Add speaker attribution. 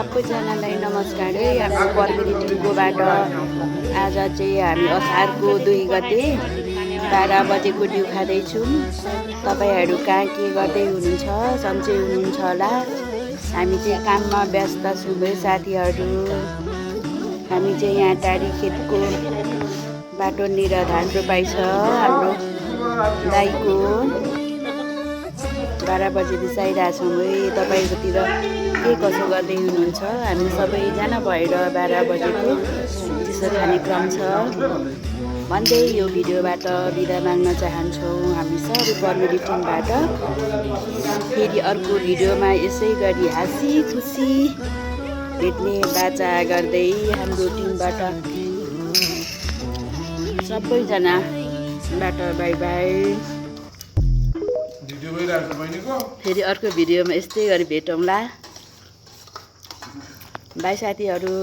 Speaker 1: सबैजनालाई नमस्कार है। हाम्रो पर्मेली टिमकोबाट आज चाहिँ हामी असारको 2 गते 12 बजेको ड्यु खाँदैछौँ। तपाईँहरू कहाँ के गर्दै हुनुहुन्छ, सन्चै हुनुहुन्छ होला। हामी चाहिँ काममा व्यस्त छौँ है साथीहरू। हामी चाहिँ यहाँ टाढी खेतको बाटोनिर धान रोपाइ छ हाम्रो दाइको। 12 बजे बिसाइरहेको छौँ है। तपाईँकोतिर के कसो गर्दै हुनुहुन्छ? हामी सबैजना भएर 12 बजेको चिसो खाने क्रम छ भन्दै यो भिडियोबाट बिदा माग्न चाहन्छौँ। हामी सबै पर्मेली टिमबाट फेरि अर्को भिडियोमा यसै गरी हाँसी खुसी भेट्ने बाचा गर्दै हाम्रो टिमबाट सबैजनाबाट बाई बाई। फेरि अर्को भिडियोमा यस्तै गरी भेटौँला। बाई साथीहरू।